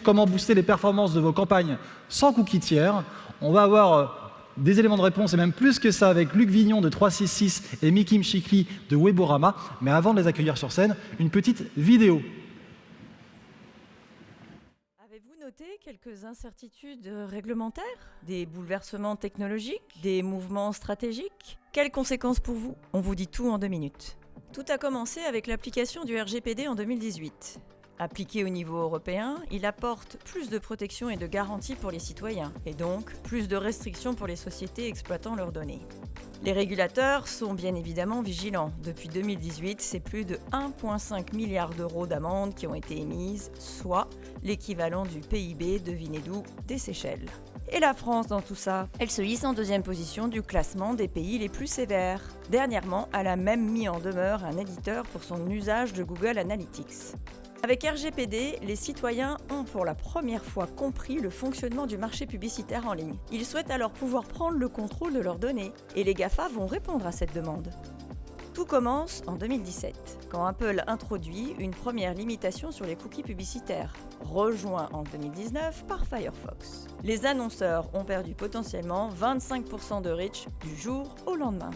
comment booster les performances de vos campagnes sans cookies tiers. On va avoir des éléments de réponse, et même plus que ça, avec Luc Vignon de 366 et Miki Mchikli de Weborama. Mais avant de les accueillir sur scène, une petite vidéo. Avez-vous noté quelques incertitudes réglementaires, des bouleversements technologiques, des mouvements stratégiques? Quelles conséquences pour vous? On vous dit tout en 2 minutes. Tout a commencé avec l'application du RGPD en 2018. Appliqué au niveau européen, il apporte plus de protection et de garanties pour les citoyens, et donc plus de restrictions pour les sociétés exploitant leurs données. Les régulateurs sont bien évidemment vigilants. Depuis 2018, c'est plus de 1,5 milliard d'euros d'amendes qui ont été émises, soit l'équivalent du PIB, devinez d'où, des Seychelles. Et la France dans tout ça? Elle se hisse en 2e position du classement des pays les plus sévères. Dernièrement, elle a même mis en demeure un éditeur pour son usage de Google Analytics. Avec RGPD, les citoyens ont pour la première fois compris le fonctionnement du marché publicitaire en ligne. Ils souhaitent alors pouvoir prendre le contrôle de leurs données, et les GAFA vont répondre à cette demande. Tout commence en 2017, quand Apple introduit une première limitation sur les cookies publicitaires, rejoint en 2019 par Firefox. Les annonceurs ont perdu potentiellement 25% de reach du jour au lendemain.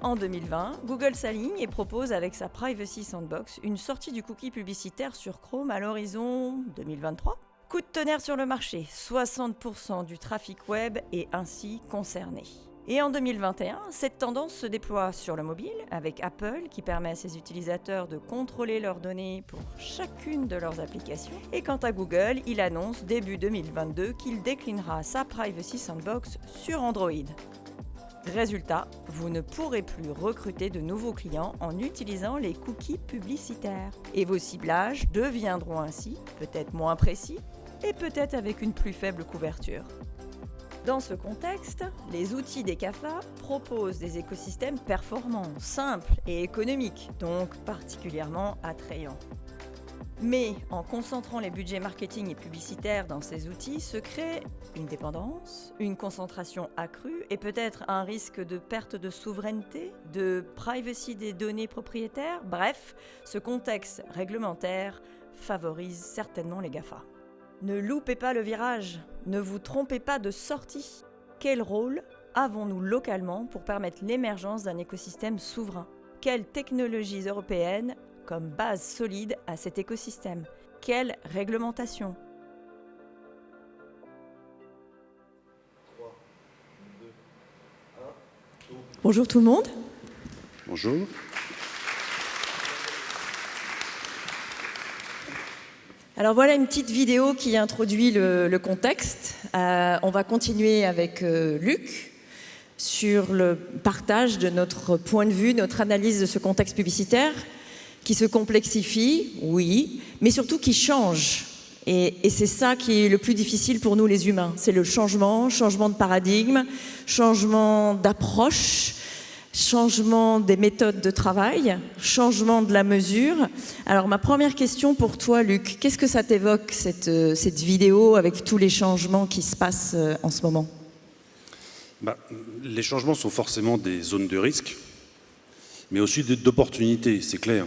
En 2020, Google s'aligne et propose avec sa Privacy Sandbox une sortie du cookie publicitaire sur Chrome à l'horizon 2023. Coup de tonnerre sur le marché, 60% du trafic web est ainsi concerné. Et en 2021, cette tendance se déploie sur le mobile avec Apple qui permet à ses utilisateurs de contrôler leurs données pour chacune de leurs applications. Et quant à Google, il annonce début 2022 qu'il déclinera sa Privacy Sandbox sur Android. Résultat, vous ne pourrez plus recruter de nouveaux clients en utilisant les cookies publicitaires. Et vos ciblages deviendront ainsi peut-être moins précis et peut-être avec une plus faible couverture. Dans ce contexte, les outils des GAFA proposent des écosystèmes performants, simples et économiques, donc particulièrement attrayants. Mais en concentrant les budgets marketing et publicitaires dans ces outils se crée une dépendance, une concentration accrue et peut-être un risque de perte de souveraineté, de privacy des données propriétaires. Bref, ce contexte réglementaire favorise certainement les GAFA. Ne loupez pas le virage, ne vous trompez pas de sortie. Quel rôle avons-nous localement pour permettre l'émergence d'un écosystème souverain? Quelles technologies européennes comme base solide à cet écosystème? Quelle réglementation? 3, 2, 1, Bonjour tout le monde. Bonjour. Alors voilà une petite vidéo qui introduit le contexte. On va continuer avec Luc sur le partage de notre point de vue, notre analyse de ce contexte publicitaire qui se complexifie, oui, mais surtout qui change. Et c'est ça qui est le plus difficile pour nous les humains. C'est le changement de paradigme, changement d'approche, changement des méthodes de travail, changement de la mesure. Alors ma première question pour toi, Luc, qu'est-ce que ça t'évoque cette vidéo avec tous les changements qui se passent en ce moment? Les changements sont forcément des zones de risque, mais aussi d'opportunités, c'est clair.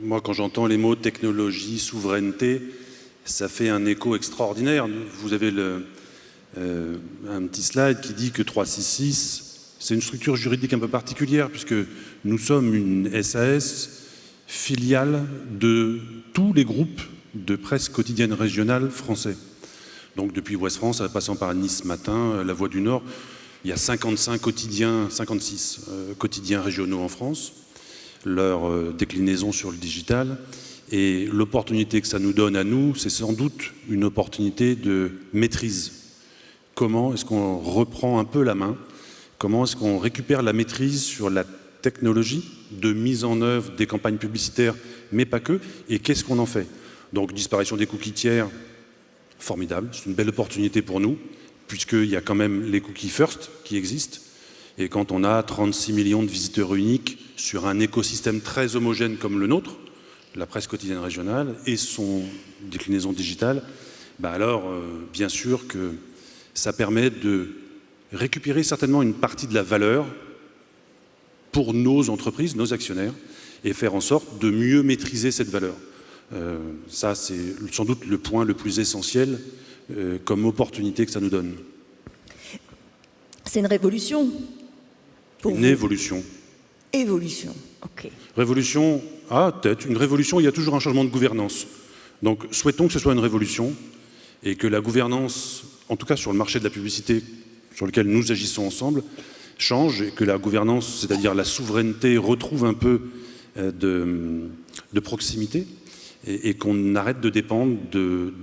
Moi, quand j'entends les mots technologie, souveraineté, ça fait un écho extraordinaire. Vous avez un petit slide qui dit que 366, c'est une structure juridique un peu particulière, puisque nous sommes une SAS filiale de tous les groupes de presse quotidienne régionale français. Donc depuis Ouest France, passant par Nice Matin, La Voix du Nord, il y a 56 quotidiens régionaux en France, leur déclinaison sur le digital. Et l'opportunité que ça nous donne à nous, c'est sans doute une opportunité de maîtrise. Comment est-ce qu'on reprend un peu la main? Comment est-ce qu'on récupère la maîtrise sur la technologie de mise en œuvre des campagnes publicitaires, mais pas que? Et qu'est-ce qu'on en fait? Donc disparition des cookies tiers, formidable, c'est une belle opportunité pour nous, puisqu'il y a quand même les cookies first qui existent. Et quand on a 36 millions de visiteurs uniques sur un écosystème très homogène comme le nôtre, la presse quotidienne régionale et son déclinaison digitale, alors bien sûr que ça permet de récupérer certainement une partie de la valeur pour nos entreprises, nos actionnaires, et faire en sorte de mieux maîtriser cette valeur. Ça, c'est sans doute le point le plus essentiel comme opportunité que ça nous donne. C'est une révolution pour Une vous. évolution. Évolution, ok. Révolution, peut-être. Une révolution, il y a toujours un changement de gouvernance. Donc souhaitons que ce soit une révolution et que la gouvernance, en tout cas sur le marché de la publicité sur lequel nous agissons ensemble, change et que la gouvernance, c'est-à-dire la souveraineté, retrouve un peu de proximité et qu'on arrête de dépendre de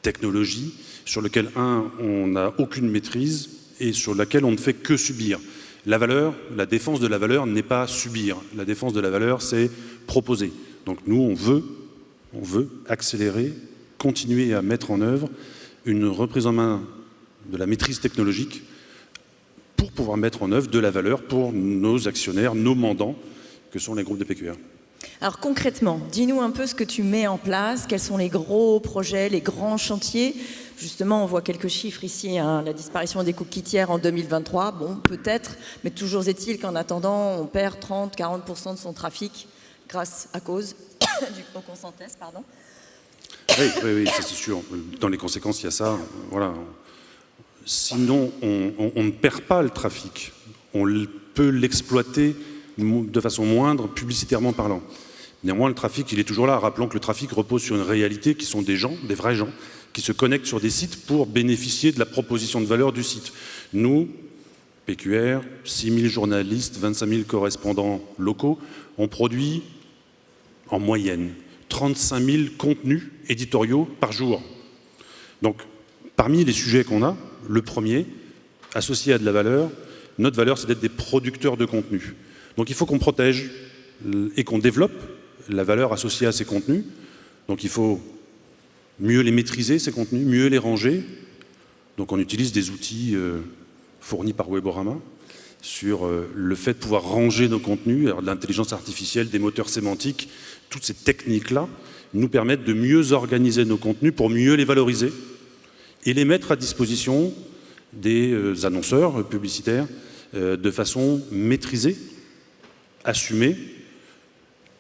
technologies sur lesquelles, on n'a aucune maîtrise et sur laquelle on ne fait que subir. La valeur, la défense de la valeur n'est pas subir. La défense de la valeur, c'est proposer. Donc nous, on veut accélérer, continuer à mettre en œuvre une reprise en main de la maîtrise technologique pour pouvoir mettre en œuvre de la valeur pour nos actionnaires, nos mandants, que sont les groupes de PQR. Alors concrètement, dis-nous un peu ce que tu mets en place, quels sont les gros projets, les grands chantiers. Justement, on voit quelques chiffres ici, hein, la disparition des cookies tiers en 2023, bon, peut-être, mais toujours est-il qu'en attendant, on perd 30-40% de son trafic à cause du consentence, pardon. Oui, ça c'est sûr. Dans les conséquences, il y a ça. Voilà. Sinon, on ne perd pas le trafic. On peut l'exploiter de façon moindre, publicitairement parlant. Néanmoins, le trafic, il est toujours là. Rappelons que le trafic repose sur une réalité qui sont des gens, des vrais gens, qui se connectent sur des sites pour bénéficier de la proposition de valeur du site. Nous, PQR, 6 000 journalistes, 25 000 correspondants locaux, on produit en moyenne 35 000 contenus éditoriaux par jour. Donc, parmi les sujets qu'on a, le premier, associé à de la valeur, notre valeur, c'est d'être des producteurs de contenu. Donc, il faut qu'on protège et qu'on développe la valeur associée à ces contenus. Donc, il faut mieux les maîtriser, ces contenus, mieux les ranger. Donc, on utilise des outils fournis par Weborama sur le fait de pouvoir ranger nos contenus, alors de l'intelligence artificielle, des moteurs sémantiques, toutes ces techniques-là nous permettent de mieux organiser nos contenus pour mieux les valoriser et les mettre à disposition des annonceurs publicitaires de façon maîtrisée, assumée,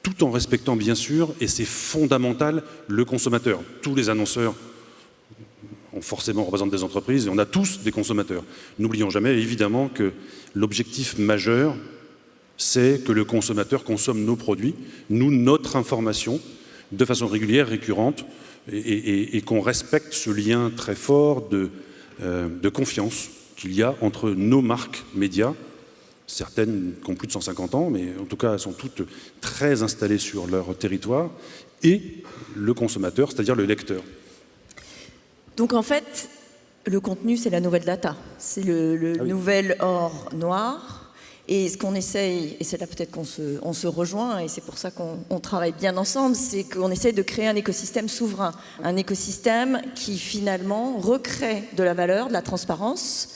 tout en respectant bien sûr, et c'est fondamental, le consommateur. Tous les annonceurs forcément représentent des entreprises et on a tous des consommateurs. N'oublions jamais évidemment que l'objectif majeur, c'est que le consommateur consomme nos produits, notre information, de façon régulière, récurrente, et qu'on respecte ce lien très fort de confiance qu'il y a entre nos marques médias, certaines qui ont plus de 150 ans, mais en tout cas elles sont toutes très installées sur leur territoire, et le consommateur, c'est-à-dire le lecteur. Donc en fait, le contenu, c'est la nouvelle data, c'est le nouvel or noir. Et ce qu'on essaye, et c'est là peut-être qu'on se rejoint, et c'est pour ça qu'on travaille bien ensemble, c'est qu'on essaye de créer un écosystème souverain, un écosystème qui finalement recrée de la valeur, de la transparence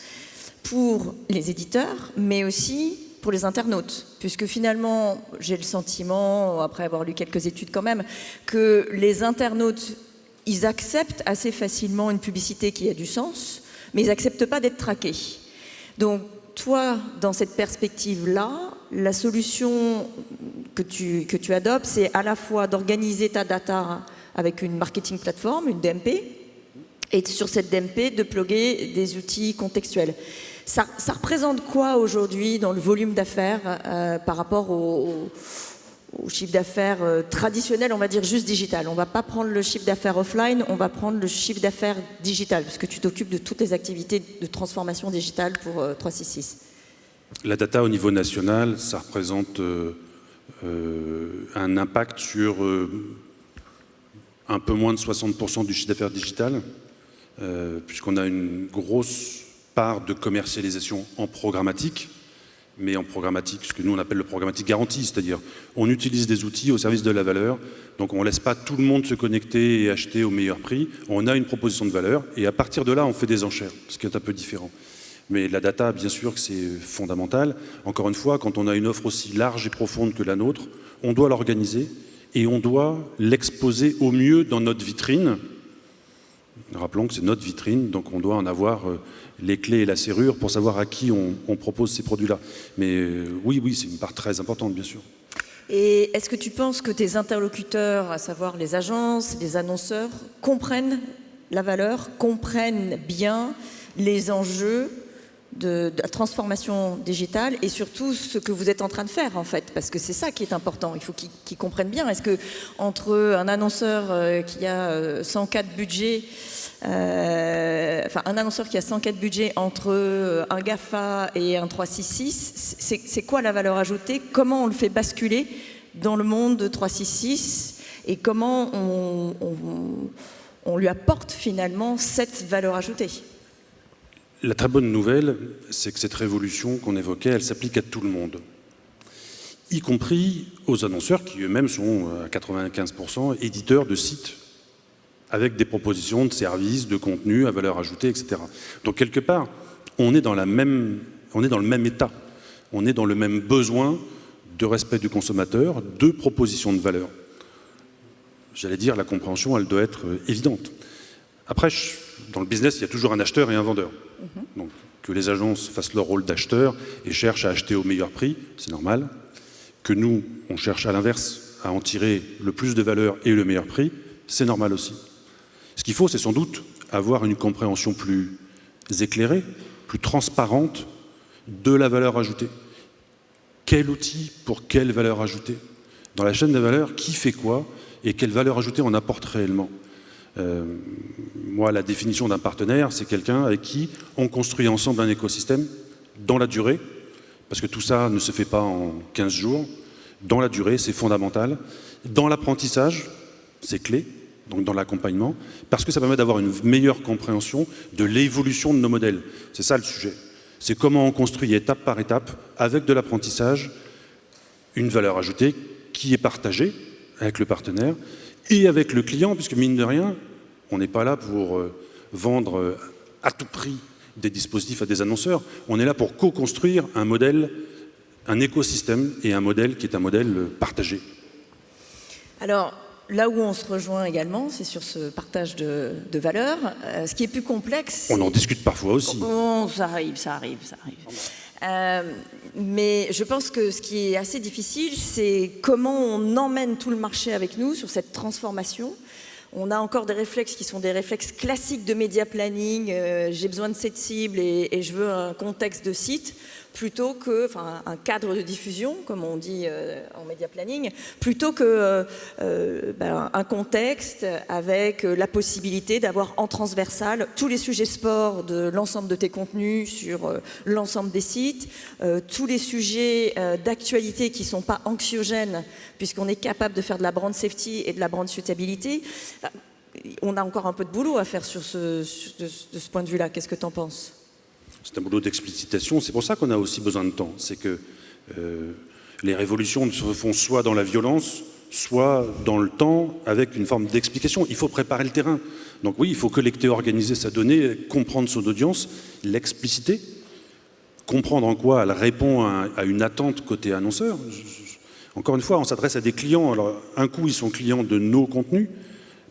pour les éditeurs, mais aussi pour les internautes, puisque finalement, j'ai le sentiment, après avoir lu quelques études quand même, que les internautes, ils acceptent assez facilement une publicité qui a du sens, mais ils n'acceptent pas d'être traqués. Donc, toi, dans cette perspective-là, la solution que tu adoptes, c'est à la fois d'organiser ta data avec une marketing plateforme, une DMP, et sur cette DMP, de plugger des outils contextuels. Ça représente quoi aujourd'hui dans le volume d'affaires par rapport au chiffre d'affaires traditionnel, on va dire juste digital. On ne va pas prendre le chiffre d'affaires offline, on va prendre le chiffre d'affaires digital, parce que tu t'occupes de toutes les activités de transformation digitale pour 366. La data au niveau national, ça représente un impact sur un peu moins de 60% du chiffre d'affaires digital, puisqu'on a une grosse part de commercialisation en programmatique, mais en programmatique, ce que nous on appelle le programmatique garanti, c'est-à-dire on utilise des outils au service de la valeur, donc on ne laisse pas tout le monde se connecter et acheter au meilleur prix, on a une proposition de valeur, et à partir de là on fait des enchères, ce qui est un peu différent. Mais la data, bien sûr que c'est fondamental. Encore une fois, quand on a une offre aussi large et profonde que la nôtre, on doit l'organiser et on doit l'exposer au mieux dans notre vitrine. Rappelons que c'est notre vitrine, donc on doit en avoir les clés et la serrure pour savoir à qui on propose ces produits-là. Mais oui, c'est une part très importante, bien sûr. Et est-ce que tu penses que tes interlocuteurs, à savoir les agences, les annonceurs, comprennent la valeur, comprennent bien les enjeux de la transformation digitale et surtout ce que vous êtes en train de faire en fait, parce que c'est ça qui est important, il faut qu'ils comprennent bien. Est-ce que entre un annonceur qui a 104 budgets, un annonceur qui a 104 budgets entre un GAFA et un 366, c'est quoi la valeur ajoutée? Comment on le fait basculer dans le monde de 366 et comment on lui apporte finalement cette valeur ajoutée? La très bonne nouvelle, c'est que cette révolution qu'on évoquait, elle s'applique à tout le monde, y compris aux annonceurs qui eux-mêmes sont à 95% éditeurs de sites avec des propositions de services, de contenus à valeur ajoutée, etc. Donc quelque part, on est dans le même état, on est dans le même besoin de respect du consommateur, de propositions de valeur. J'allais dire, la compréhension, elle doit être évidente. Après, dans le business, il y a toujours un acheteur et un vendeur. Donc, que les agences fassent leur rôle d'acheteur et cherchent à acheter au meilleur prix, c'est normal. Que nous, on cherche à l'inverse, à en tirer le plus de valeur et le meilleur prix, c'est normal aussi. Ce qu'il faut, c'est sans doute avoir une compréhension plus éclairée, plus transparente de la valeur ajoutée. Quel outil pour quelle valeur ajoutée? Dans la chaîne de valeur, qui fait quoi et quelle valeur ajoutée on apporte réellement? Moi, la définition d'un partenaire, c'est quelqu'un avec qui on construit ensemble un écosystème dans la durée, parce que tout ça ne se fait pas en 15 jours. Dans la durée, c'est fondamental. Dans l'apprentissage, c'est clé, donc dans l'accompagnement, parce que ça permet d'avoir une meilleure compréhension de l'évolution de nos modèles. C'est ça le sujet. C'est comment on construit étape par étape, avec de l'apprentissage, une valeur ajoutée qui est partagée avec le partenaire et avec le client, puisque mine de rien, on n'est pas là pour vendre à tout prix des dispositifs à des annonceurs. On est là pour co-construire un modèle, un écosystème et un modèle qui est un modèle partagé. Alors, là où on se rejoint également, c'est sur ce partage de valeurs. Ce qui est plus complexe... On en discute parfois aussi. Oh, ça arrive. Mais je pense que ce qui est assez difficile, c'est comment on emmène tout le marché avec nous sur cette transformation. On a encore des réflexes qui sont des réflexes classiques de média planning. J'ai besoin de cette cible et je veux un contexte de site, plutôt que, enfin, un cadre de diffusion, comme on dit en média planning, plutôt que un contexte avec la possibilité d'avoir en transversal tous les sujets sport de l'ensemble de tes contenus sur l'ensemble des sites, tous les sujets d'actualité qui ne sont pas anxiogènes, puisqu'on est capable de faire de la brand safety et de la brand suitability. On a encore un peu de boulot à faire de ce point de vue-là. Qu'est-ce que tu en penses ? C'est un boulot d'explicitation, c'est pour ça qu'on a aussi besoin de temps. C'est que les révolutions se font soit dans la violence, soit dans le temps, avec une forme d'explication. Il faut préparer le terrain. Donc oui, il faut collecter, organiser sa donnée, comprendre son audience, l'expliciter, comprendre en quoi elle répond à une attente côté annonceur. Encore une fois, on s'adresse à des clients. Alors, un coup, ils sont clients de nos contenus,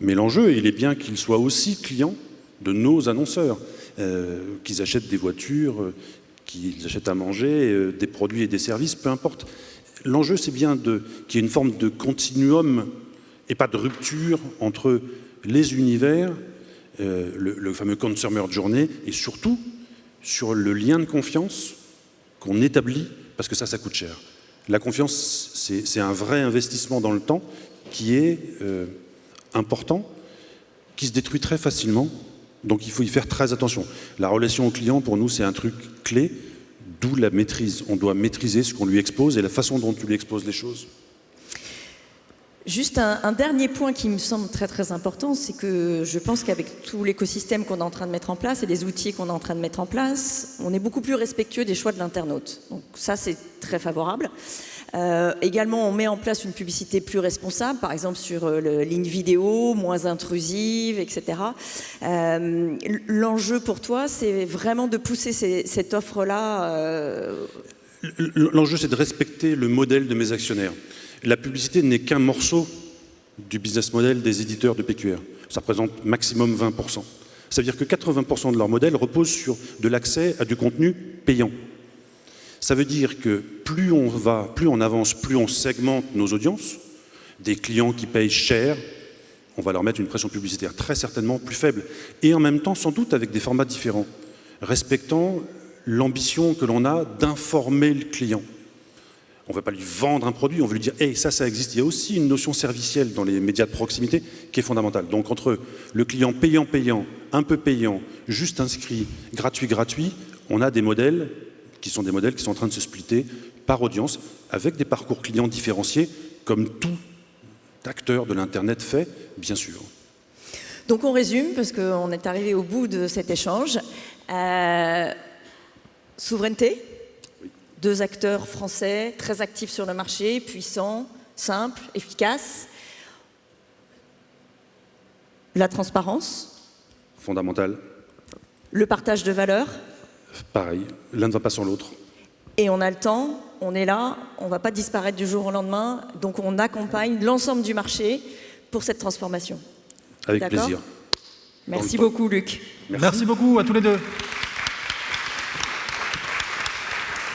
mais l'enjeu, il est bien qu'ils soient aussi clients de nos annonceurs. Qu'ils achètent des voitures, qu'ils achètent à manger, des produits et des services, peu importe. L'enjeu, c'est bien qu'il y ait une forme de continuum et pas de rupture entre les univers, le fameux consumer journey, et surtout sur le lien de confiance qu'on établit, parce que ça coûte cher. La confiance, c'est un vrai investissement dans le temps qui est important, qui se détruit très facilement. Donc il faut y faire très attention. La relation au client, pour nous, c'est un truc clé, d'où la maîtrise. On doit maîtriser ce qu'on lui expose et la façon dont tu lui exposes les choses. Juste un dernier point qui me semble très très important, c'est que je pense qu'avec tout l'écosystème qu'on est en train de mettre en place et les outils qu'on est en train de mettre en place, on est beaucoup plus respectueux des choix de l'internaute. Donc ça, c'est très favorable. Également, on met en place une publicité plus responsable, par exemple sur ligne vidéo, moins intrusive, etc. L'enjeu pour toi, c'est vraiment de pousser cette offre-là. L'enjeu, c'est de respecter le modèle de mes actionnaires. La publicité n'est qu'un morceau du business model des éditeurs de PQR. Ça représente maximum 20%. Ça veut dire que 80% de leur modèle repose sur de l'accès à du contenu payant. Ça veut dire que plus on avance, plus on segmente nos audiences. Des clients qui payent cher, on va leur mettre une pression publicitaire très certainement plus faible. Et en même temps, sans doute, avec des formats différents, respectant l'ambition que l'on a d'informer le client. On ne veut pas lui vendre un produit, on veut lui dire « Hey, ça existe ». Il y a aussi une notion servicielle dans les médias de proximité qui est fondamentale. Donc entre le client payant, un peu payant, juste inscrit, gratuit, on a des modèles qui sont en train de se splitter par audience, avec des parcours clients différenciés, comme tout acteur de l'Internet fait, bien sûr. Donc on résume, parce qu'on est arrivé au bout de cet échange. Souveraineté, oui. 2 acteurs français très actifs sur le marché, puissants, simples, efficaces. La transparence. Fondamentale. Le partage de valeurs. Pareil, l'un ne va pas sans l'autre. Et on a le temps, on est là, on ne va pas disparaître du jour au lendemain, donc on accompagne l'ensemble du marché pour cette transformation. Avec plaisir. Merci beaucoup, Luc. Merci beaucoup à tous les deux.